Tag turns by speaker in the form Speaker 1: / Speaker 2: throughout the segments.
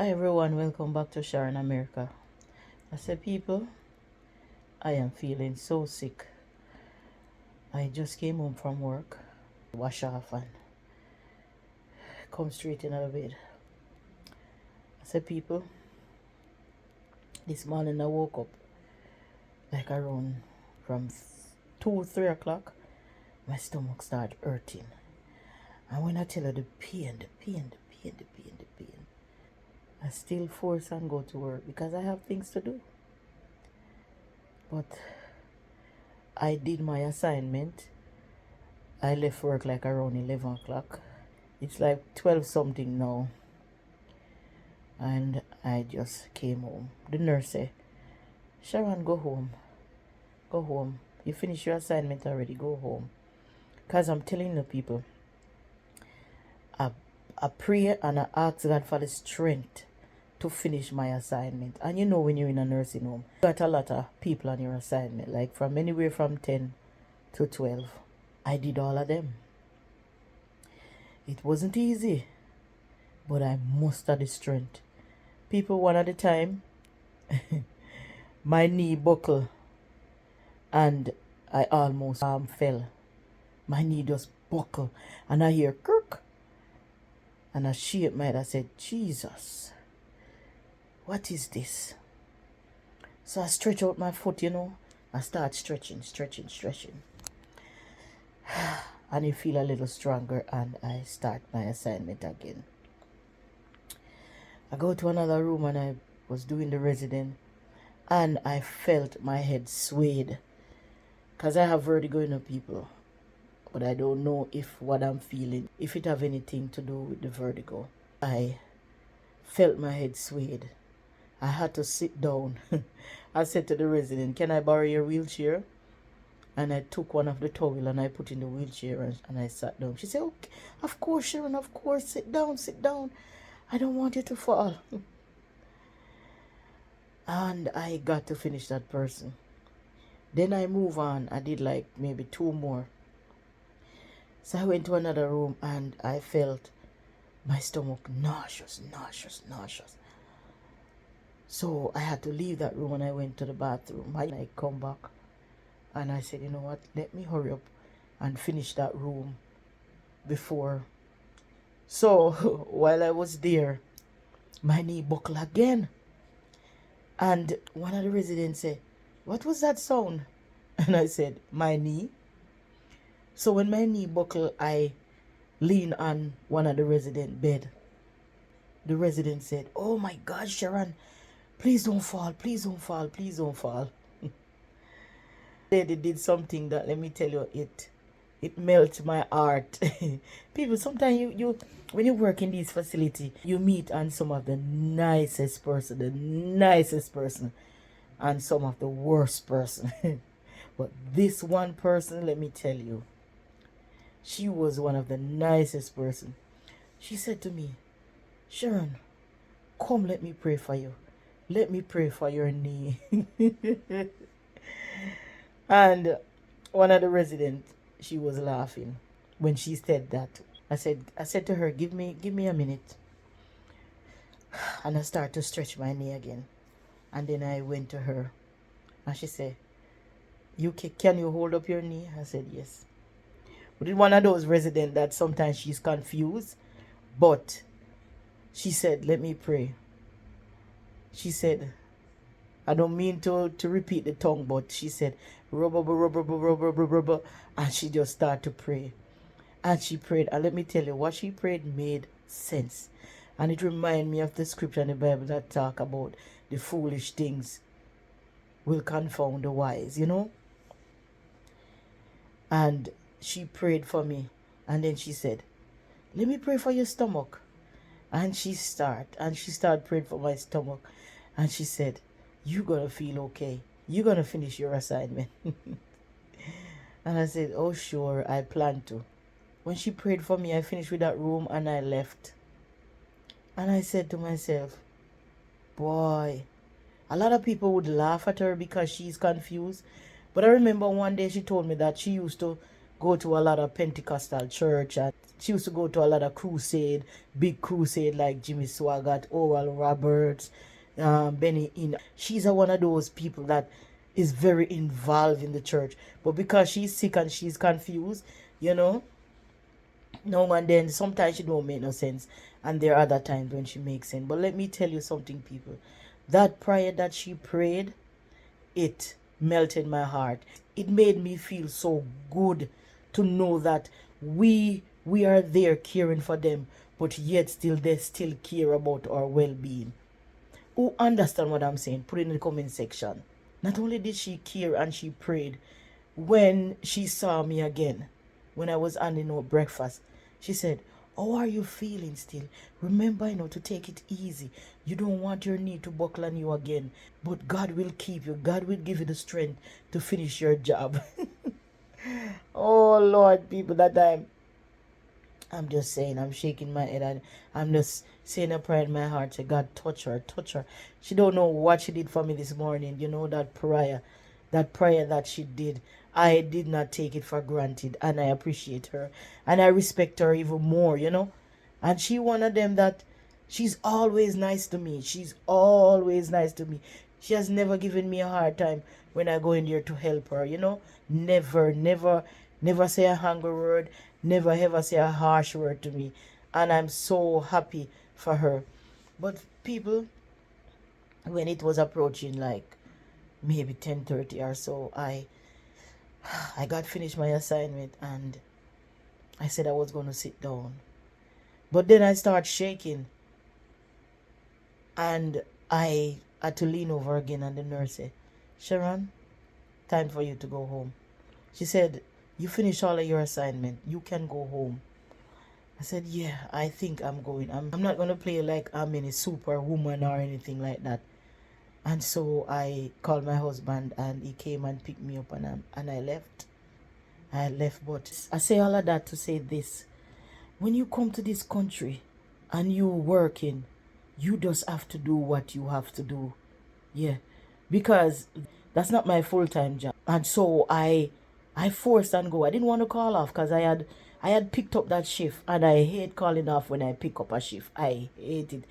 Speaker 1: Hi everyone, welcome back to Sharon America. I said, people, I am feeling so sick. I just came home from work, wash off and come straight in out of bed. I said, people, this morning I woke up like around from 2, 3 o'clock. My stomach started hurting. And when I tell her the pain, I still force and go to work because I have things to do. But I did my assignment. I left work like around 11 o'clock. It's like 12 something now. And I just came home. The nurse said, Sharon, go home. Go home. You finished your assignment already. Go home. Because I'm telling the people, I pray and I ask God for the strength to finish my assignment. And you know when you're in a nursing home, you got a lot of people on your assignment. Like from anywhere from 10 to 12. I did all of them. It wasn't easy. But I mustered the strength. People, one at a time, my knee buckled and I almost fell. My knee just buckled and I hear kirk. And I shake my head. I said, Jesus, what is this? So I stretch out my foot, I start stretching. And you feel a little stronger and I start my assignment again. I go to another room and I was doing the resident and I felt my head swayed. Because I have vertigo, people. But I don't know if what I'm feeling, if it have anything to do with the vertigo. I felt my head swayed. I had to sit down. I said to the resident, can I borrow your wheelchair? And I took one of the towel and I put in the wheelchair and I sat down. She said, okay, of course, Sharon, of course. Sit down. I don't want you to fall. And I got to finish that person. Then I move on. I did like maybe 2 more. So I went to another room and I felt my stomach nauseous. So I had to leave that room and I went to the bathroom. I come back and I said, you know what, let me hurry up and finish that room before. So while I was there, my knee buckled again. And one of the residents said, what was that sound? And I said, my knee. So when my knee buckled, I leaned on one of the resident bed. The resident said, oh my God, Sharon, please don't fall. They did something that, let me tell you, it melts my heart. People, sometimes you when you work in this facility, you meet on some of the nicest person and some of the worst person. But this one person, let me tell you, she was one of the nicest person. She said to me, Sharon, come, let me pray for you. Let me pray for your knee. And one of the residents, she was laughing when she said that. I said to her, give me a minute. And I started to stretch my knee again. And then I went to her and she said, can you hold up your knee? I said, yes. But it's one of those residents that sometimes she's confused. But she said, let me pray. She said, I don't mean to repeat the tongue, but she said, rubber, and she just started to pray. And she prayed, and let me tell you, what she prayed made sense. And it reminded me of the scripture in the Bible that talk about the foolish things will confound the wise, And she prayed for me, and then she said, let me pray for your stomach. And she started praying for my stomach. And she said, you're going to feel okay. You're going to finish your assignment. And I said, oh, sure, I plan to. When she prayed for me, I finished with that room and I left. And I said to myself, boy, a lot of people would laugh at her because she's confused. But I remember one day she told me that she used to go to a lot of Pentecostal church, and she used to go to a lot of crusade, big crusade like Jimmy Swaggart, Oral Roberts, Benny Hinn. She's one of those people that is very involved in the church. But because she's sick and she's confused, you know, no, and then sometimes she don't make no sense, and there are other times when she makes sense. But let me tell you something, people. That prayer that she prayed, it melted my heart. It made me feel so good to know that we are there caring for them, but yet still they still care about our well-being. Who understand what I'm saying? Put it in the comment section. Not only did she care and she prayed, when she saw me again, when I was handing out breakfast, she said, how are you feeling still? Remember, to take it easy. You don't want your knee to buckle on you again. But God will keep you. God will give you the strength to finish your job. Oh, Lord, people, that I'm just saying, I'm shaking my head and I'm just saying a prayer in my heart. Say, God, touch her, touch her. She don't know what she did for me this morning. That prayer that she did. I did not take it for granted, and I appreciate her and I respect her even more. And she one of them that she's always nice to me. She's always nice to me. She has never given me a hard time when I go in there to help her. Never, never, never say a hungry word, never ever say a harsh word to me. And I'm so happy for her. But people, when it was approaching like maybe 10:30 or so, I got finished my assignment and I said I was going to sit down. But then I start shaking and I had to lean over again, and the nurse said, Sharon, time for you to go home. She said, you finish all of your assignment. You can go home. I said, yeah, I think I'm going. I'm not going to play like I'm any superwoman or anything like that. And so I called my husband and he came and picked me up, and I left. I left, but I say all of that to say this. When you come to this country and you working, you just have to do what you have to do. Yeah. Because that's not my full-time job. And so I forced and go. I didn't want to call off because I had picked up that shift, and I hate calling off when I pick up a shift. I hate it.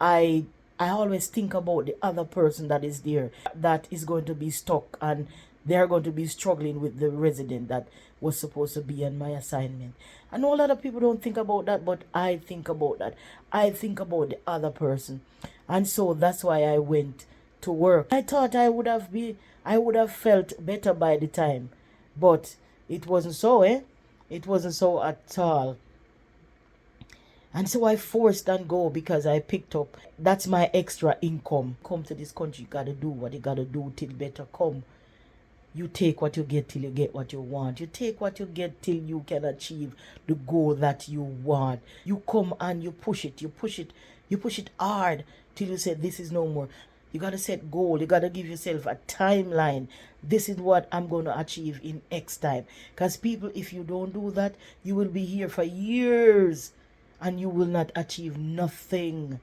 Speaker 1: I always think about the other person that is there that is going to be stuck, and they're going to be struggling with the resident that was supposed to be on my assignment. I know a lot of people don't think about that, but I think about that. I think about the other person. And so that's why I went to work. I thought I would have felt better by the time. But it wasn't so, eh? It wasn't so at all. And so I forced and go because I picked up. That's my extra income. Come to this country, you gotta do what you gotta do till better come. You take what you get till you get what you want. You take what you get till you can achieve the goal that you want. You come and you push it. You push it hard till you say this is no more. You gotta set goal. You gotta give yourself a timeline. This is what I'm gonna achieve in X time. Because people, if you don't do that, you will be here for years and you will not achieve nothing.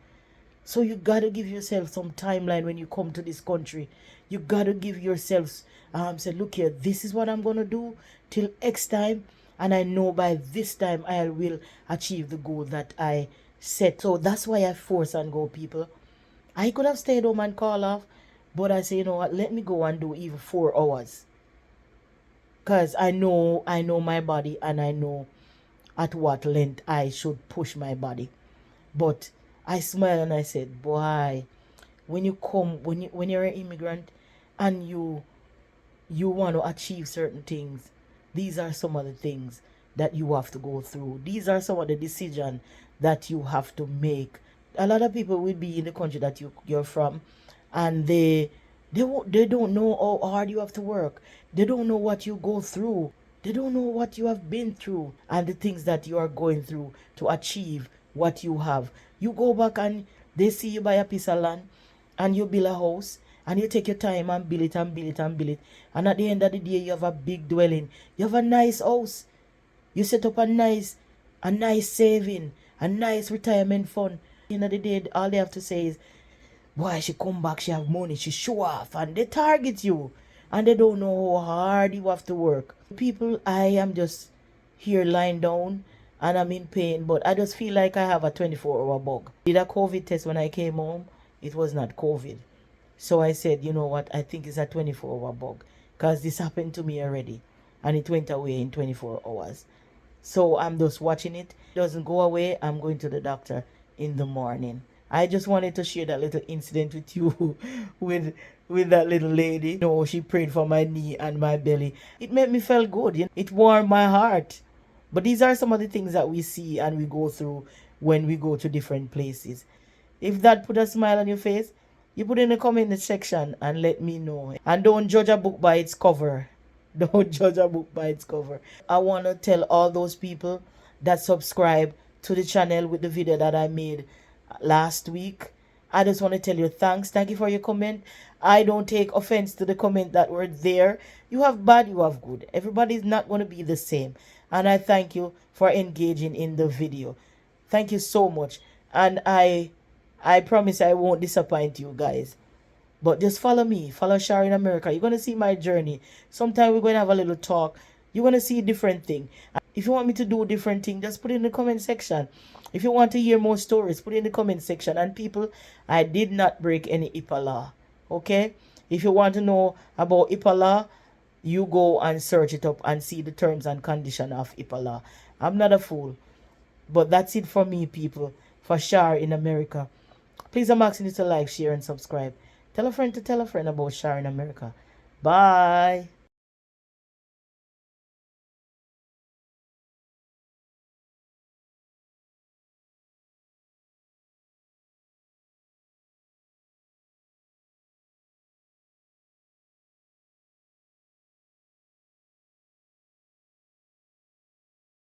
Speaker 1: So you gotta give yourself some timeline when you come to this country. You gotta give yourself say, look here, this is what I'm gonna do till X time, and I know by this time I will achieve the goal that I set. So that's why I force and go, people. I could have stayed home and call off, but I say, you know what, let me go and do even 4 hours. Cause I know my body, and I know at what length I should push my body. But I smile and I said, boy, when you come, when you're an immigrant and you want to achieve certain things, these are some of the things that you have to go through. These are some of the decisions that you have to make. A lot of people will be in the country that you're from, and they don't know how hard you have to work. They don't know what you go through. They don't know what you have been through and the things that you are going through to achieve what you have. You go back and they see you buy a piece of land and you build a house and you take your time and build it and build it and build it. And at the end of the day, you have a big dwelling. You have a nice house. You set up a nice saving, a nice retirement fund. At the end of the day, all they have to say is, boy, she come back, she have money, she show off, and they target you. and they don't know how hard you have to work. People, I am just here lying down and I'm in pain, but I just feel like I have a 24-hour bug. I did a COVID test when I came home. It was not COVID. So I said, you know what, I think it's a 24-hour bug because this happened to me already and it went away in 24 hours. So I'm just watching it. It doesn't go away. I'm going to the doctor in the morning. I just wanted to share that little incident with you with with that little lady. You know, she prayed for my knee and my belly. It made me feel good. It warmed my heart. But these are some of the things that we see and we go through when we go to different places. If that put a smile on your face, you put in the comment section and let me know. And don't judge a book by its cover. Don't judge a book by its cover. I want to tell all those people that subscribe to the channel with the video that I made last week. I just want to tell you thanks. Thank you for your comment. I don't take offense to the comment that were there. You have bad, you have good. Everybody's not going to be the same. And I thank you for engaging in the video. Thank you so much. And I promise I won't disappoint you guys. But just follow me, follow Shar in America. You're gonna see my journey. Sometime we're gonna have a little talk. You're gonna see a different thing. If you want me to do a different thing, just put it in the comment section. If you want to hear more stories, put it in the comment section. And people, I did not break any HIPAA law. Okay? If you want to know about HIPAA law, you go and search it up and see the terms and condition of HIPAA law. I'm not a fool. But that's it for me, people. For Shar in America. Please, I'm asking you to like, share, and subscribe. Tell a friend to tell a friend about Shar in America. Bye.